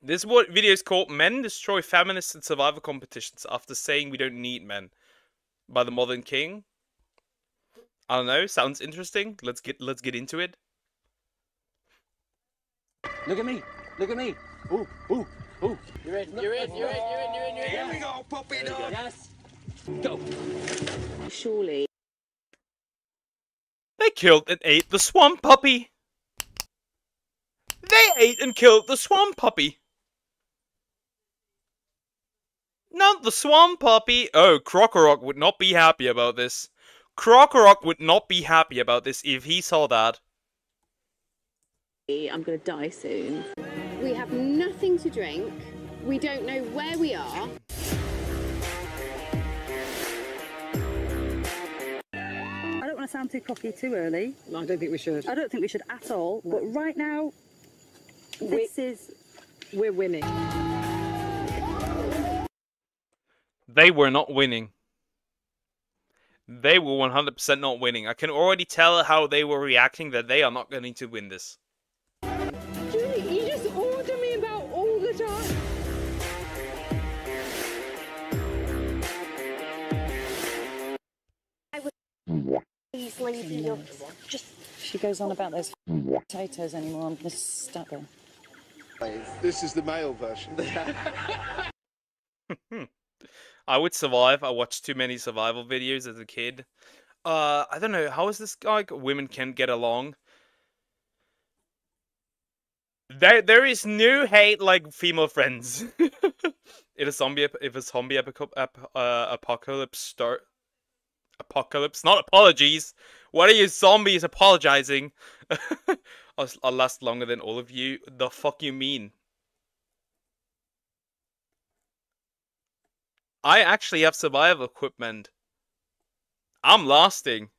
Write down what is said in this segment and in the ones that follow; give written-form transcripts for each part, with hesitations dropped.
This video is called Men Destroy Feminists in Survival Competitions After Saying We Don't Need Men by the Modern King. I don't know, sounds interesting. Let's get into it. Look at me. Look at me. Ooh, ooh, ooh. You're in. Here we go, puppy dog. Yes. Go. Surely. They killed and ate the swamp puppy. They ate and killed the swamp puppy. Not the swamp puppy. Oh, Crocorock would not be happy about this. Crocorock would not be happy about this if he saw that. I'm gonna die soon. We have nothing to drink. We don't know where we are. I don't want to sound too cocky too early. No, I don't think we should. I don't think we should at all. No. But right now, we're winning. They were not winning. They were 100% not winning. I can already tell how they were reacting that they are not going to win this. Julie, you just order me about all the time. I would please leave you. Just. She goes on about those potatoes anymore. I'm gonna stab her. This is the male version. I would survive. I watched too many survival videos as a kid. I don't know. How is this like women can get along? There is no hate like female friends. If a zombie apocalypse, not apologies. What are you zombies apologizing? I'll last longer than all of you. The fuck you mean? I actually have survival equipment. I'm lasting.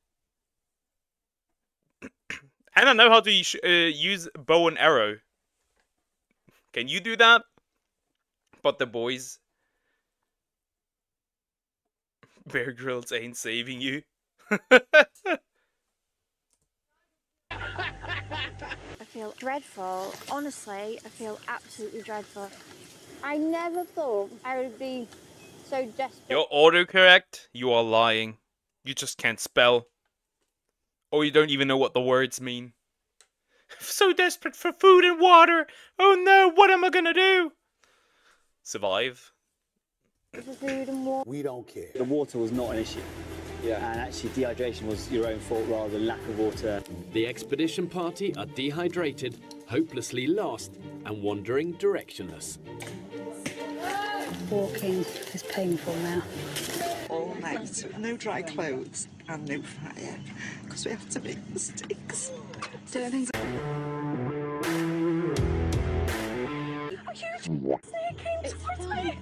And I know how to use bow and arrow. Can you do that? But the boys... Bear Grylls ain't saving you. I feel dreadful. Honestly, I feel absolutely dreadful. I never thought I would be so desperate. You're autocorrect. You are lying. You just can't spell. Or you don't even know what the words mean. So desperate for food and water. Oh no, what am I gonna do? Survive. For food and water. We don't care. The water was not an issue. Yeah. And actually dehydration was your own fault rather than lack of water. The expedition party are dehydrated, hopelessly lost, and wandering directionless. Walking is painful now. All night with no dry clothes and no fire because we have to make mistakes. Doing things. A huge snake came towards me.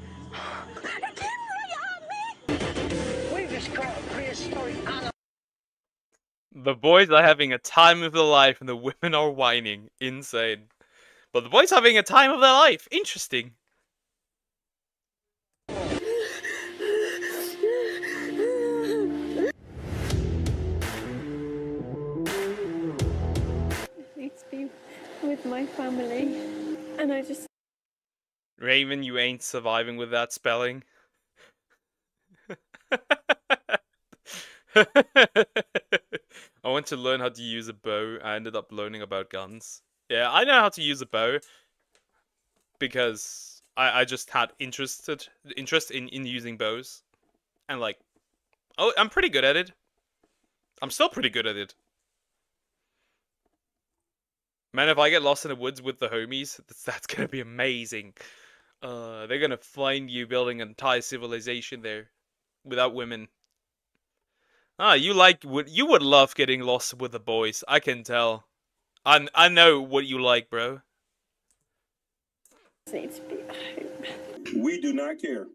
It came right at me. We just got a prehistoric animal. The boys are having a time of their life and the women are whining. Insane. But the boys are having a time of their life. Interesting. With my family, and I just... Raven, you ain't surviving with that spelling. I want to learn how to use a bow. I ended up learning about guns. Yeah, I know how to use a bow because I just had interest in using bows, and like, oh, I'm pretty good at it. I'm still pretty good at it. Man, if I get lost in the woods with the homies, that's gonna be amazing. They're gonna find you building an entire civilization there, without women. Ah, you would love getting lost with the boys. I can tell. I know what you like, bro. We do not care.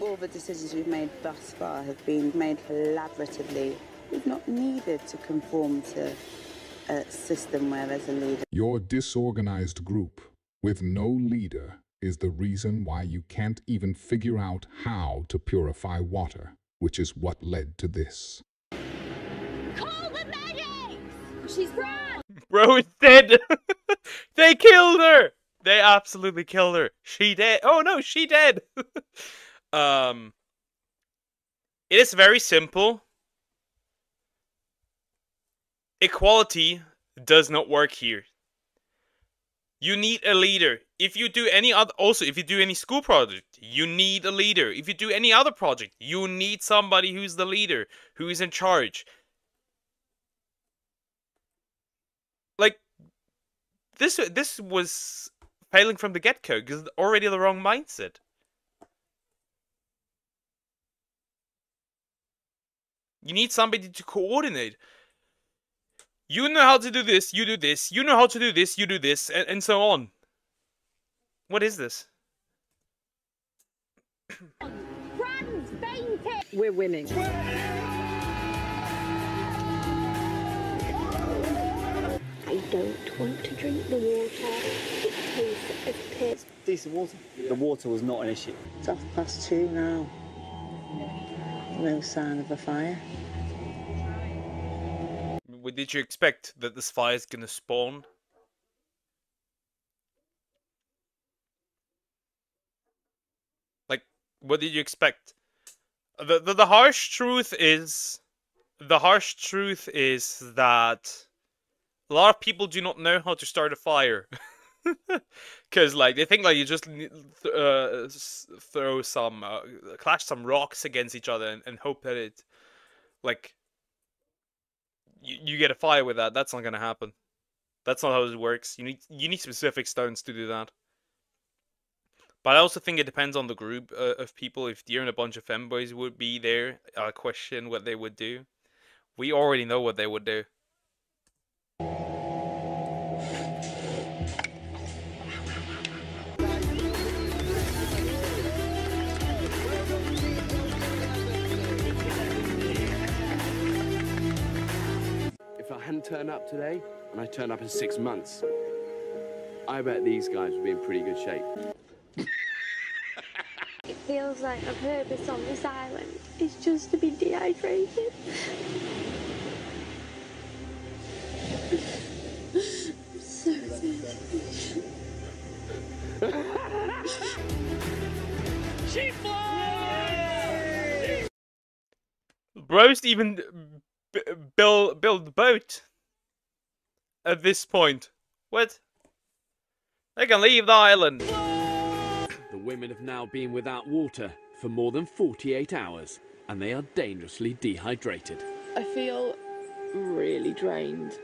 All the decisions we've made thus far have been made collaboratively. We've not needed to conform to a system where there's a leader. Your disorganized group with no leader is the reason why you can't even figure out how to purify water. which is what led to this. Call the medics! She's gone! Bro is dead! They killed her! They absolutely killed her. She dead. Oh no, she dead! It is very simple. Equality does not work here. You need a leader. If you do any other, also if you do any school project, you need a leader. If you do any other project, you need somebody who's the leader, who is in charge. Like, this was failing from the get-go because it's already the wrong mindset. You need somebody to coordinate. You know how to do this, you do this. You know how to do this, you do this, and so on. What is this? Fran's fainted! We're winning. I don't want to drink the water. It tastes of piss. Decent water. The water was not an issue. It's 2:30 now. No sign of a fire. What did you expect? That this fire is gonna spawn? Like, what did you expect? The harsh truth is... The harsh truth is that a lot of people do not know how to start a fire. Because, like, they think, like, you just throw some... clash some rocks against each other and hope that it... Like... You get a fire with that. That's not gonna happen. That's not how it works. You need specific stones to do that. But I also think it depends on the group of people. If you and a bunch of femboys would be there, I question what they would do. We already know what they would do. If I hadn't turned up today, and I turned up in 6 months, I bet these guys would be in pretty good shape. It feels like my purpose on this island is just to be dehydrated. I'm so thirsty. She flies! Bros even build the boat at this point. What? They can leave the island. The women have now been without water for more than 48 hours, and they are dangerously dehydrated. I feel really drained.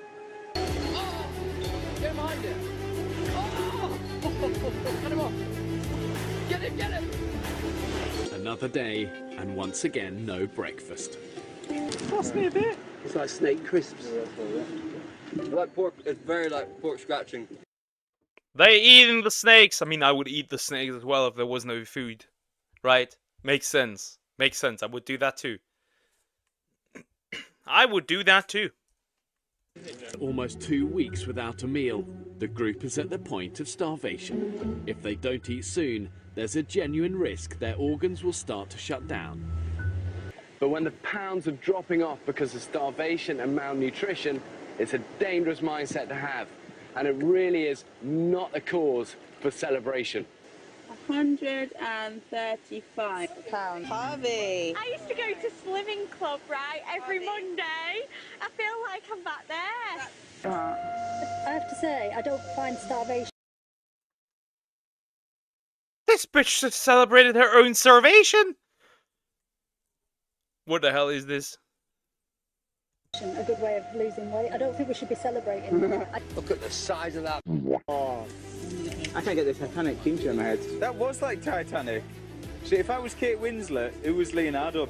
Oh! Get him behind him! Oh! Cut him off! Get him, get him! Another day, and once again, no breakfast. Pass me a bit. It's like snake crisps. Like pork, it's very like pork scratching. They eating the snakes. I mean, I would eat the snakes as well if there was no food. Right? Makes sense. Makes sense. I would do that too. I would do that too. Almost 2 weeks without a meal. The group is at the point of starvation. If they don't eat soon, there's a genuine risk their organs will start to shut down. But when the pounds are dropping off because of starvation and malnutrition, it's a dangerous mindset to have. And it really is not a cause for celebration. £135. Harvey! I used to go to Slimming Club, right, every Monday. I feel like I'm back there. I have to say, I don't find starvation This bitch just celebrated her own starvation. What the hell is this? a good way of losing weight. I don't think we should be celebrating. Look at the size of that. Oh, I can't get the Titanic theme in my head. That was like Titanic. See, if I was Kate Winslet, it was Leonardo.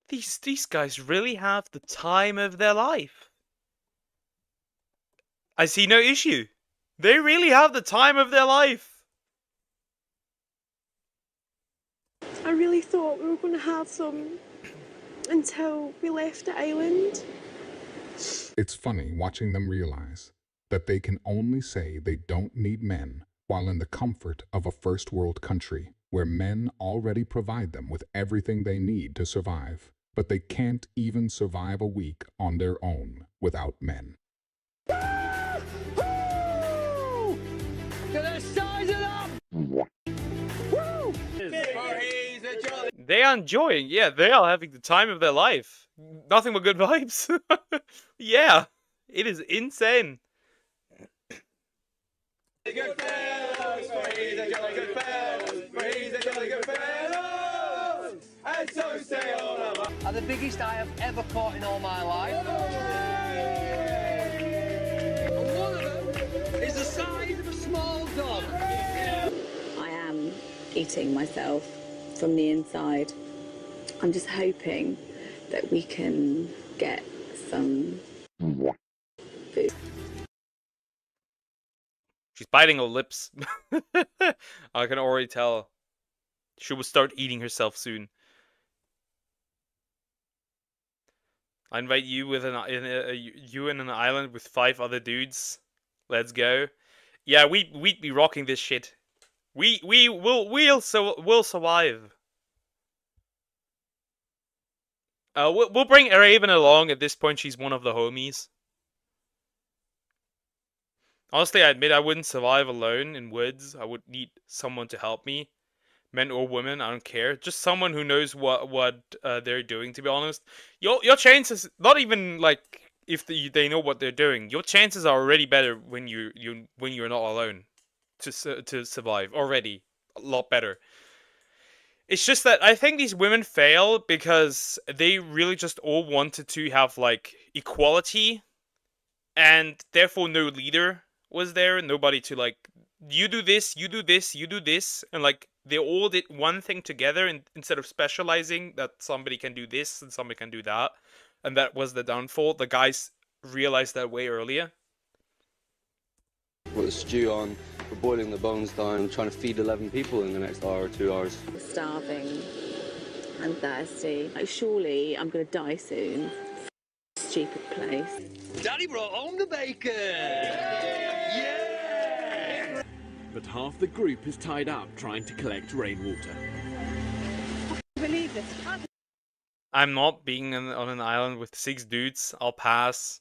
These guys really have the time of their life. I see no issue. They really have the time of their life. I really thought we were going to have some until we left the island. It's funny watching them realize that they can only say they don't need men while in the comfort of a first world country where men already provide them with everything they need to survive, but they can't even survive a week on their own without men. They are enjoying, yeah, they are having the time of their life. Nothing but good vibes. Yeah, it is insane. Are the biggest I have ever caught in all my life. And one of them is the size of a small dog. I am eating myself from the inside. I'm just hoping that we can get some food. She's biting her lips. I can already tell. She will start eating herself soon. I invite you with you in an island with 5 other dudes. Let's go. Yeah, we'd be rocking this shit. We'll survive. We'll bring Raven along. At this point, she's one of the homies. Honestly, I admit I wouldn't survive alone in woods. I would need someone to help me. Men or women, I don't care. Just someone who knows what they're doing, to be honest. Your chances, not even like if they know what they're doing, your chances are already better when you're not alone to survive. Already a lot better. It's just that I think these women fail because they really just all wanted to have like equality, and therefore no leader was there, nobody to like, you do this, you do this, you do this, and like they all did one thing together, and instead of specializing that somebody can do this and somebody can do that, and that was the downfall. The guys realized that way earlier. Put the stew on, we're boiling the bones down, I'm trying to feed 11 people in the next hour or 2 hours. Starving. I'm thirsty. Like, surely I'm going to die soon. Stupid place. Daddy brought home the bacon! Yeah! But half the group is tied up trying to collect rainwater. Believe this. I'm not being on an island with 6 dudes. I'll pass.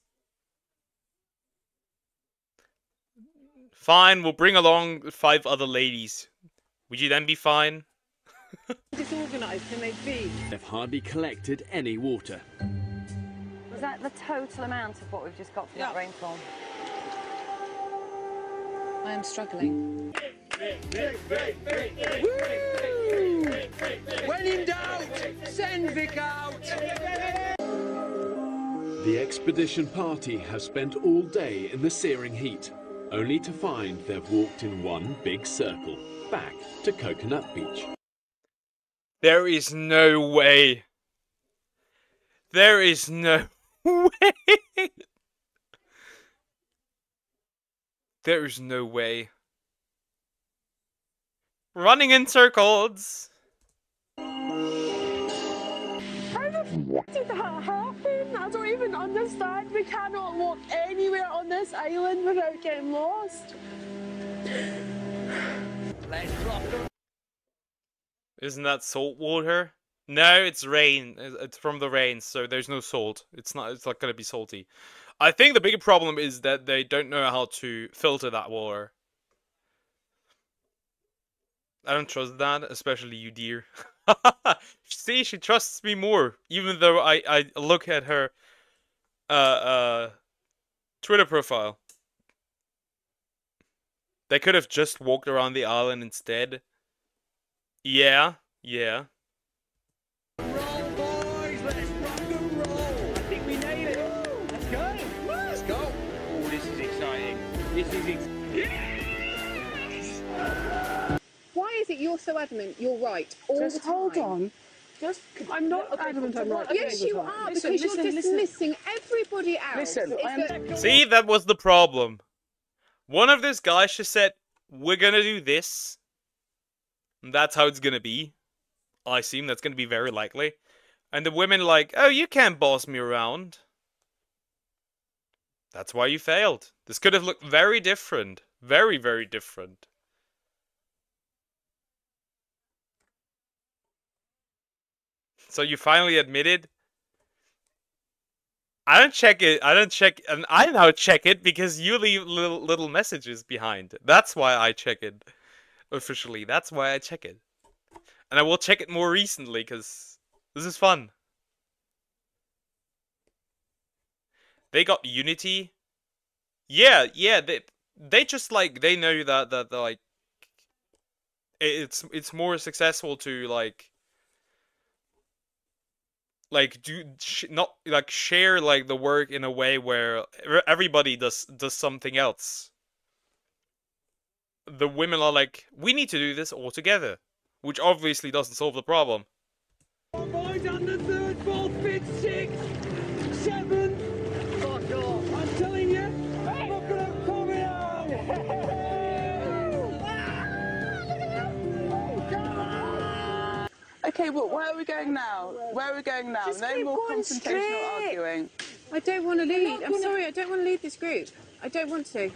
Fine, we'll bring along 5 other ladies. Would you then be fine? Disorganised can they be? They've hardly collected any water. Is that the total amount of what we've just got from that rainfall? I am struggling. When in doubt, send Vic out! The expedition party have spent all day in the searing heat, only to find they've walked in one big circle, back to Coconut Beach. There is no way. There is no way. There is no way. Running in circles. How the f did that happen? I don't even understand. We cannot walk anywhere on this island without getting lost. Let's drop them. Isn't that salt water? No, it's rain. It's from the rain, so there's no salt. It's not gonna be salty. I think the bigger problem is that they don't know how to filter that water. I don't trust that, especially you, dear. See, she trusts me more, even though I look at her Twitter profile. They could have just walked around the island instead. Yeah. Roll, boys, let's rock and roll. I think we made it. Let's go. Let's go. Oh, this is exciting. This is yes! Why is it you're so adamant you're right all the time? Hold on. I'm not adamant I'm right. Yes, you are, because you're dismissing everybody else. Listen, See, that was the problem. One of these guys just said, we're gonna do this. And that's how it's gonna be. I assume that's gonna be very likely. And the women like, oh, you can't boss me around. That's why you failed. This could have looked very different. Very, very different. So you finally admitted? I don't check it. I don't check, and I now check it because you leave little messages behind. That's why I check it. Officially, that's why I check it. And I will check it more recently because this is fun. They got Unity. Yeah, they just like they know that like it's more successful to not like share like the work in a way where everybody does something else. The women are like, we need to do this all together, which obviously doesn't solve the problem. Boys on the third, fourth, fifth, sixth, seventh. Fuck off. I'm telling you, look at them coming out. Okay, but where are we going now? Where are we going now? Just No keep more going confrontational straight. arguing. I don't want to lead. I'm sorry, I don't want to lead this group. I don't want to.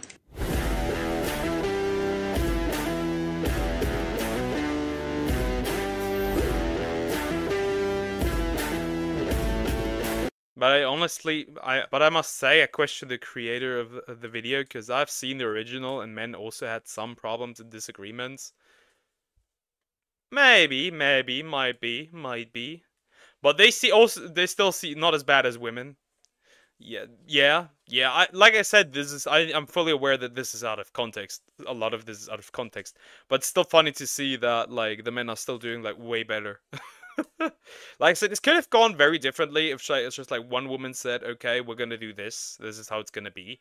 But I honestly, I must say, I question the creator of the video, because I've seen the original and men also had some problems and disagreements. Maybe, might be. But they still see not as bad as women. Yeah. Like I said, I'm fully aware that this is out of context. A lot of this is out of context. But it's still funny to see that like the men are still doing like way better. Like I said, this could have gone very differently if it's just like one woman said, okay, we're gonna do this. This is how it's gonna be.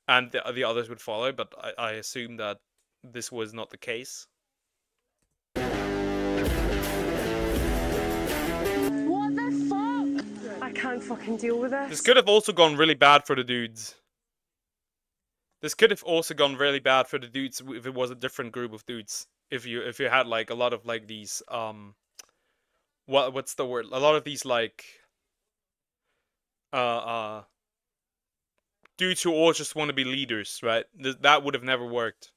And the others would follow, but I assume that this was not the case. What the fuck? I can't fucking deal with this. This could have also gone really bad for the dudes. This could have also gone really bad for the dudes if it was a different group of dudes. If you had like a lot of like these what's the word? A lot of these like dudes who all just want to be leaders, right? That would have never worked.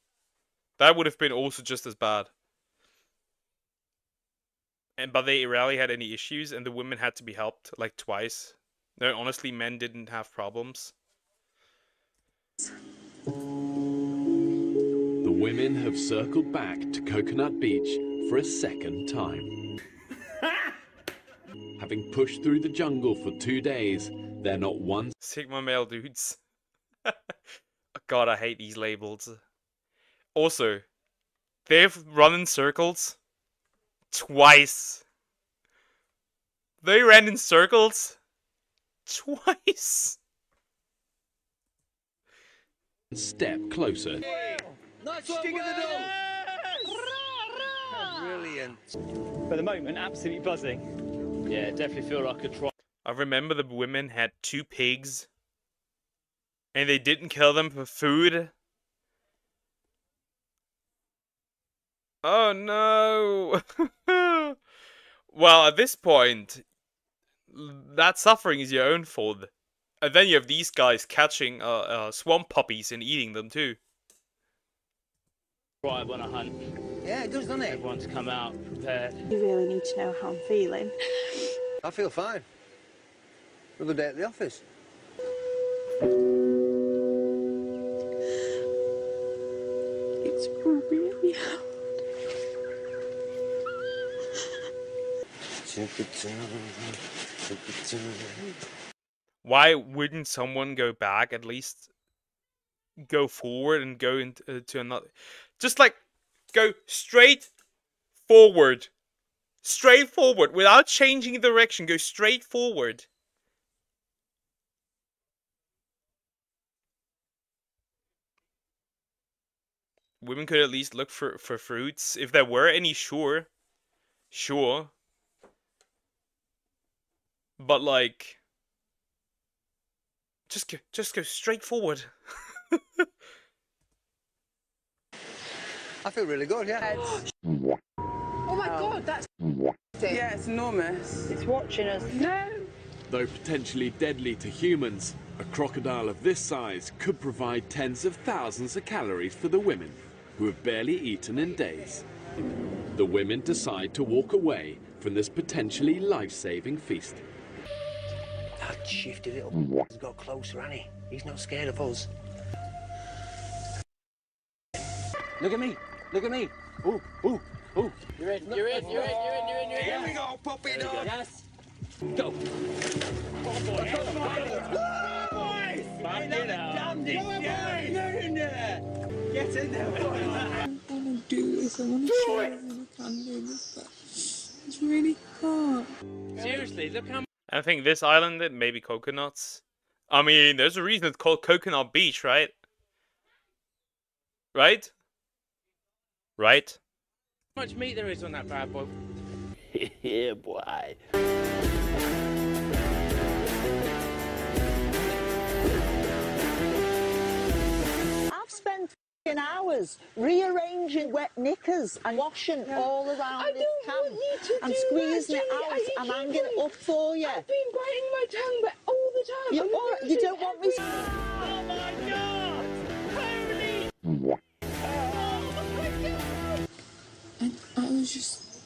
That would have been also just as bad. But they rarely had any issues, and the women had to be helped like twice. No, honestly, men didn't have problems. The women have circled back to Coconut Beach for a second time. Having pushed through the jungle for 2 days, they're not one Sigma male dudes. God, I hate these labels. Also, they've run in circles twice. They ran in circles twice. step closer. Nice one, brilliant. For the moment, absolutely buzzing. Yeah, definitely feel like I could try. I remember the women had 2 pigs. And they didn't kill them for food. Oh no! Well, at this point, that suffering is your own fault. And then you have these guys catching swamp puppies and eating them too. Right, on a hunt. Yeah, it does, doesn't it? Everyone's come out prepared. You really need to know how I'm feeling. I feel fine. Another day at the office. It's really hard. Why wouldn't someone go back, at least go forward and go into to another? Just like go straight forward. Straight forward without changing direction. Go straight forward. Women could at least look for fruits. If there were any, sure. Sure. But like, just go straight forward. I feel really good, yeah. Oh my god, that's yeah, it's enormous. It's watching us. No. Though potentially deadly to humans, A crocodile of this size could provide tens of thousands of calories for the women, who have barely eaten in days. The women decide to walk away from this potentially life-saving feast. That shifty little has got closer, hasn't he? He's not scared of us. Look at me. Look at me. Ooh, ooh, ooh. You're in, you're in, you're in, you're in, you're in, you're in. Here we go, puppy dog. Yes. Go. Oh boy, Back it up. Get in there. Get in there. I want to do this. I want to show everyone I can do this, but it's really hard. Seriously, look how. I think this island, it may be coconuts. I mean, there's a reason it's called Coconut Beach, right? Right? Right? How much meat there is on that bad boy? Yeah, boy. I've spent hours rearranging wet knickers and washing all around this camp and squeezing it out and hanging it up for you. I've been biting my tongue but all the time. You don't want me to... Oh my God! Holy...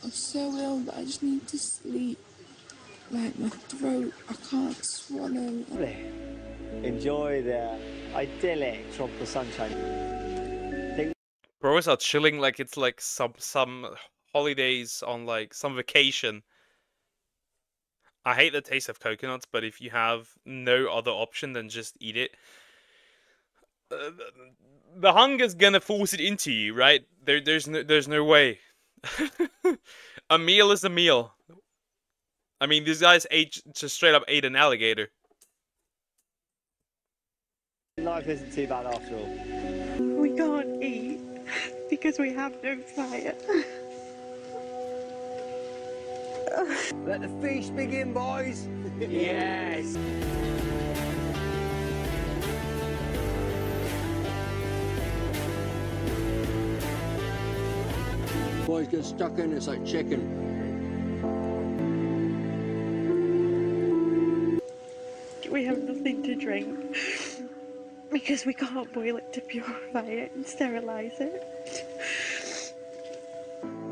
I'm so ill that I just need to sleep. Like my throat, I can't swallow. Enjoy the idyllic tropical sunshine. Bros are chilling like it's like some holidays on like some vacation. I hate the taste of coconuts, but if you have no other option than just eat it, the hunger's gonna force it into you, right? There's no way. A meal is a meal. I mean, these guys just straight up ate an alligator. Life isn't too bad after all. We can't eat because we have no fire. Let the feast begin, boys. Yes. Boys get stuck in, it's like chicken. We have nothing to drink because we can't boil it to purify it and sterilise it.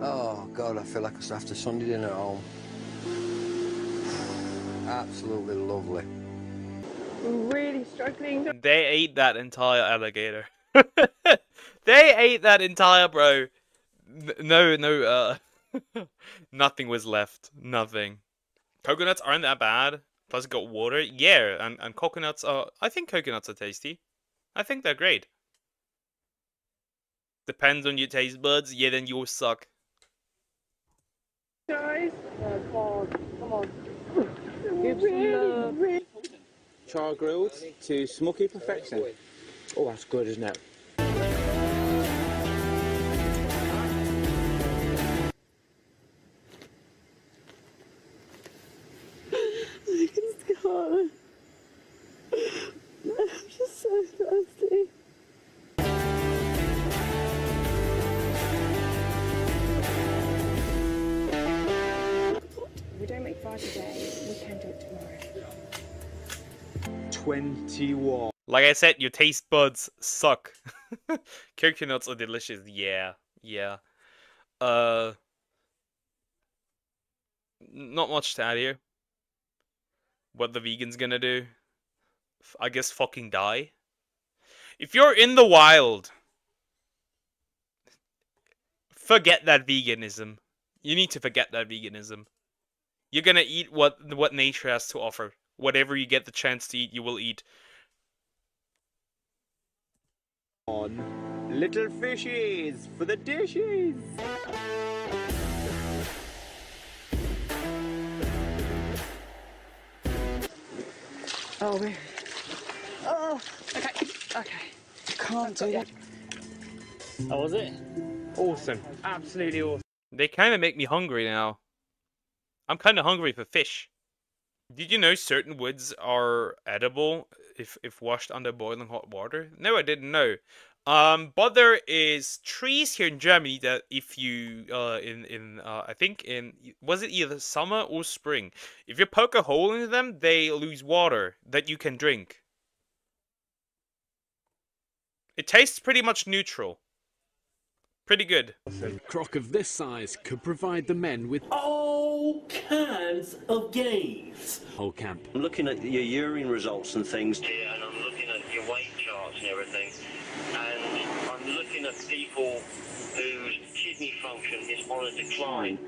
Oh God, I feel like I have to Sunday dinner at home. Absolutely lovely. We're really struggling. They ate that entire alligator. They ate that entire bro. No, nothing was left. Nothing. Coconuts aren't that bad. Plus it got water. Yeah, and coconuts are... I think coconuts are tasty. I think they're great. Depends on your taste buds. Yeah, then yours suck. Guys, come on. Give some love. Char grilled to smoky perfection. Oh, that's good, isn't it? I'm just so thirsty. We don't make fire today, we can do it tomorrow. 21. Like I said, your taste buds suck. Coconuts are delicious. Yeah. Not much to add here. What the vegan's gonna do? I guess fucking die. If you're in the wild, forget that veganism. You need to forget that veganism. You're gonna eat what nature has to offer. Whatever you get the chance to eat, you will eat. On little fishies for the dishes. Oh, really? Oh, okay. Can't do that. How was it? Awesome. Absolutely awesome. They kind of make me hungry now. I'm kind of hungry for fish. Did you know certain woods are edible if washed under boiling hot water? No, I didn't know. But there is trees here in Germany that if you I think was it either summer or spring, if you poke a hole into them, they lose water that you can drink. It tastes pretty much neutral. Pretty good. A crock of this size could provide the men with all kinds of gains. Whole camp. I'm looking at your urine results and things. Yeah, and I'm looking at your weight charts and everything. And I'm looking at people whose kidney function is on a decline.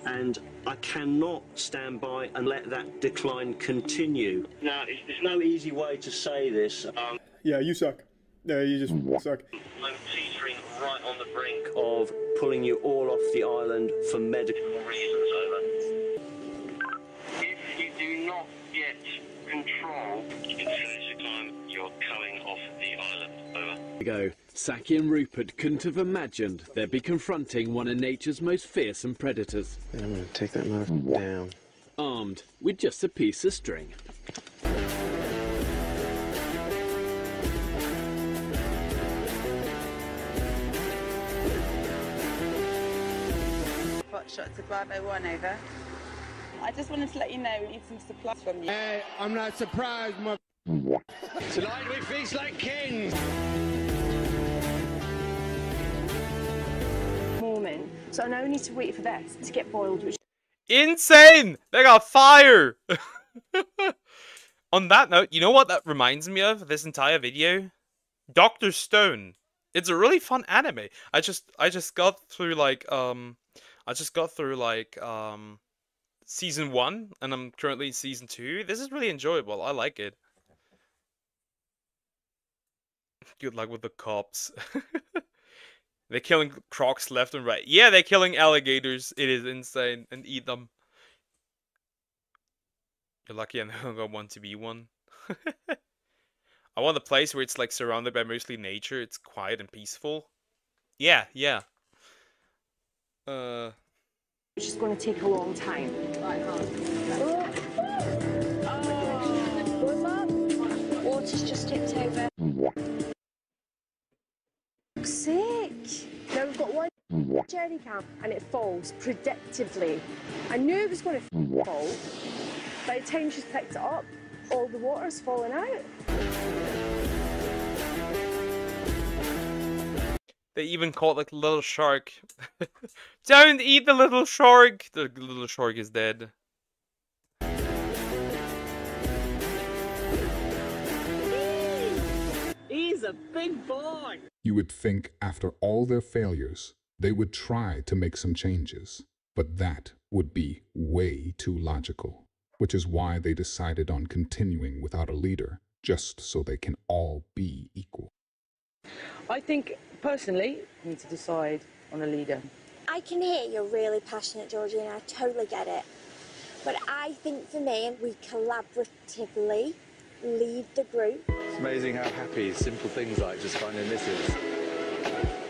And I cannot stand by and let that decline continue. Now, there's no easy way to say this. Yeah, you suck. No, you just suck. I'm teetering right on the brink of pulling you all off the island for medical reasons, over. If you do not get control, in physical time, you're coming off the island, over. Go. Saki and Rupert couldn't have imagined they'd be confronting one of nature's most fearsome predators. I'm gonna take that motherfucker down. Armed with just a piece of string. Hot shot to Bravo 1, over. I just wanted to let you know we need some supplies from you. Hey, I'm not surprised, mother. Tonight we feast like kings. Moment. So I now need to wait for this to get boiled, which Insane! They got fire! On that note, you know what that reminds me of, this entire video? Dr. Stone. It's a really fun anime. I just got through like season 1 and I'm currently in season 2. This is really enjoyable. I like it. Good luck with the cops. They're killing crocs left and right. Yeah, they're killing alligators. It is insane. And eat them. You're lucky I only got one to be one. I want a place where it's like surrounded by mostly nature. It's quiet and peaceful. Yeah, yeah. which is going to take a long time. Right, Water's just tipped over. Fuck's sake! Now we've got one jerry can and it falls predictably. I knew it was going to fall. By the time she's picked it up, all the water's fallen out. They even caught like a little shark. Don't eat the little shark! The little shark is dead. He's a big boy. You would think after all their failures, they would try to make some changes. But that would be way too logical, which is why they decided on continuing without a leader, just so they can all be equal. I think, personally, we need to decide on a leader. I can hear you're really passionate, Georgie, and I totally get it. But I think for me, we collaboratively lead the group. It's amazing how happy simple things like just finding misses.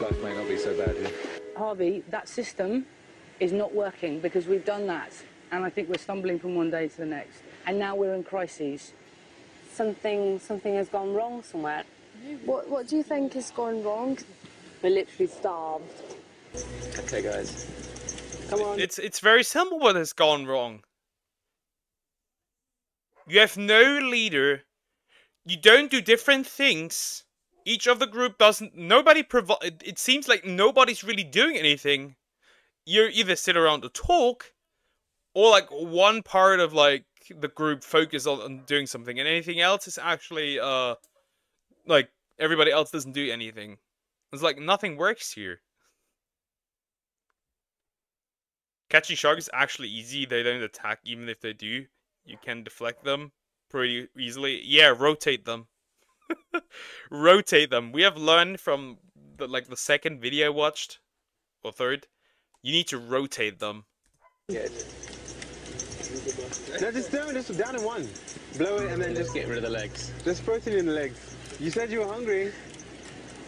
Life may not be so bad here. Harvey, that system is not working because we've done that. And I think we're stumbling from one day to the next. And now we're in crises. Something has gone wrong somewhere. What do you think has gone wrong? We're literally starved. Okay, guys. Come on. It's very simple what has gone wrong. You have no leader. You don't do different things. Each of the group doesn't. Nobody provide. It seems like nobody's really doing anything. You either sit around to talk, or like one part of like the group focus on doing something, and anything else is actually like everybody else doesn't do anything. It's like nothing works here. Catching sharks is actually easy. They don't attack even if they do. You can deflect them pretty easily. Yeah, rotate them. Rotate them. We have learned from the second video I watched, or third. You need to rotate them. Yeah. No, just down in one. Blow it and then just get rid of the legs. There's protein in the legs. You said you were hungry.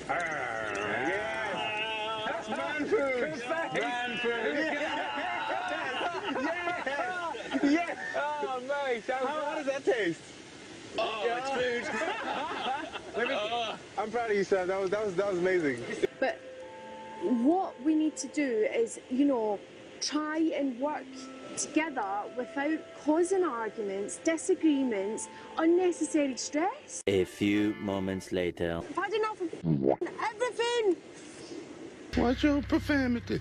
Yes. That's man food. Man food. Yes. Yes. Oh, nice. How does that taste? Oh, it's food. I'm proud of you, Sam. That was amazing. But what we need to do is, you know, try and work together without causing arguments, disagreements, unnecessary stress. A few moments later. I've had enough of Everything! Watch your profanity.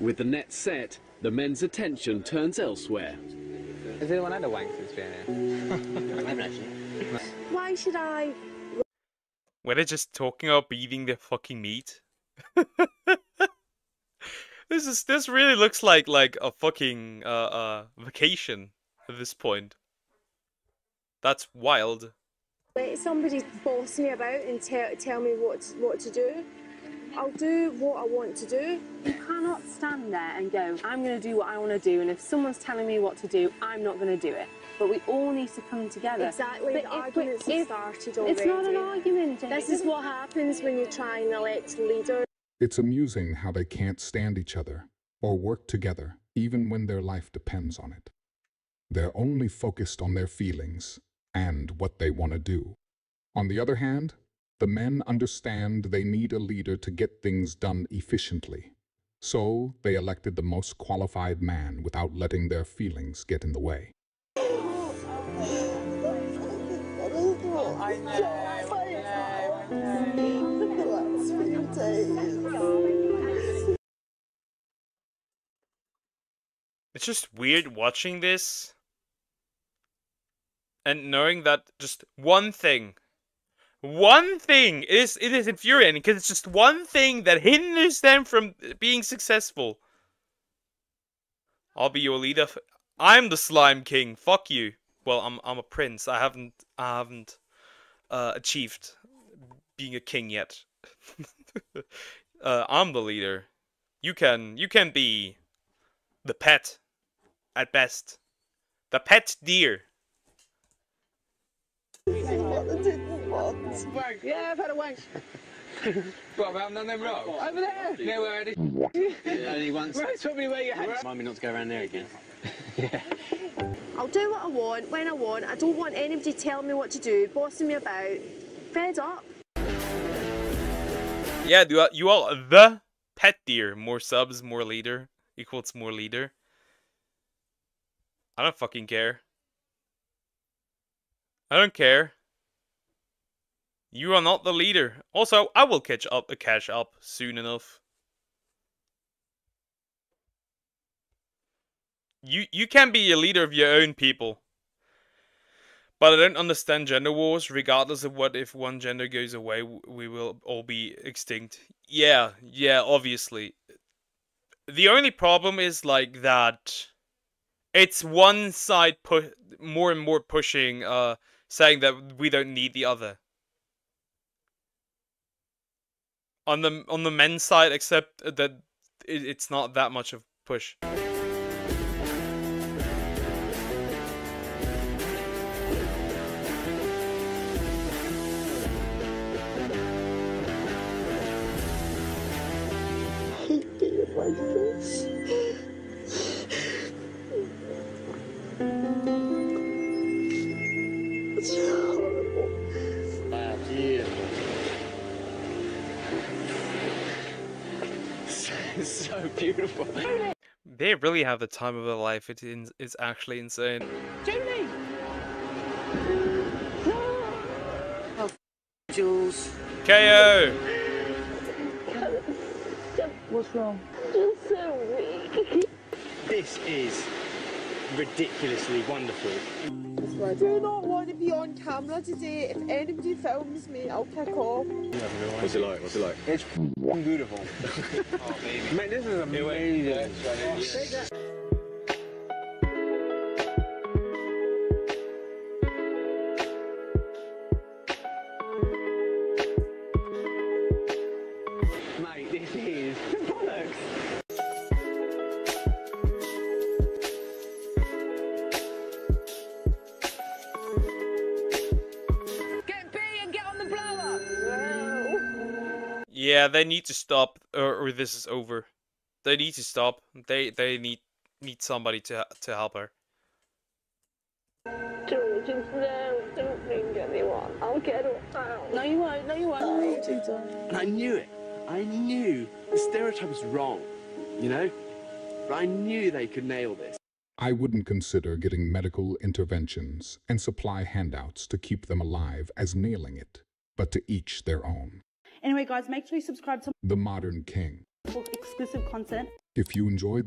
With the net set, the men's attention turns elsewhere. Has anyone had a wank since being here? Why should I? Were they just talking about eating their fucking meat? This really looks like a fucking vacation at this point. That's wild. Let somebody boss me about and tell me what to do. I'll do what I want to do. You cannot stand there and go, I'm going to do what I want to do, and if someone's telling me what to do, I'm not going to do it. But we all need to come together. Exactly, but the arguments have started already. It's not an argument. This is what happens when you try and elect leaders. It's amusing how they can't stand each other or work together, even when their life depends on it. They're only focused on their feelings and what they want to do. On the other hand, the men understand they need a leader to get things done efficiently. So they elected the most qualified man without letting their feelings get in the way. It's just weird watching this and knowing that just one thing it is infuriating because it's just one thing that hinders them from being successful. I'll be your leader. I'm the slime king. Fuck you. Well, I'm a prince. I haven't achieved being a king yet. I'm the leader. You can be the pet at best. The pet deer. Yeah, I've had a wank. What, I haven't done them wrong? Over there. Yeah, where I did. Only once. Right, tell me where you had. Remind me not to go around there again. I'll do what I want, when I want. I don't want anybody telling me what to do, bossing me about. Fed up. Yeah, you are the pet deer. More subs, more leader equals more leader. I don't fucking care. I don't care. You are not the leader. Also, I will catch up soon enough. You can be a leader of your own people. But I don't understand gender wars. Regardless of what, if one gender goes away, we will all be extinct. Yeah, obviously. The only problem is like that. It's one side more and more pushing, saying that we don't need the other. On the men's side, except that it's not that much of a push. It's so beautiful. They really have the time of their life. It's actually insane. Julie! Oh, Jules. KO! What's wrong? Just so weak. This is ridiculously wonderful. I do not want to be on camera today. If anybody films me, I'll kick off. What's it like? What's it like? It's beautiful. Oh, baby. Man, this is amazing. Mate, this is bollocks. Get B and get on the blower. Yeah, they need to stop, or this is over. They need to stop. They need somebody to help her. George, no, don't bring anyone. I'll get her out. No, you won't. No, you won't. And I knew it. I knew the stereotype was wrong, you know? But I knew they could nail this. I wouldn't consider getting medical interventions and supply handouts to keep them alive as nailing it. but to each their own. Anyway, guys, make sure you subscribe to The Modern King. for exclusive content. If you enjoyed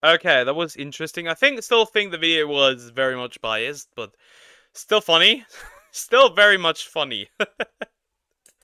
Okay, that was interesting. Still think the video was very much biased, but still funny. Still very much funny.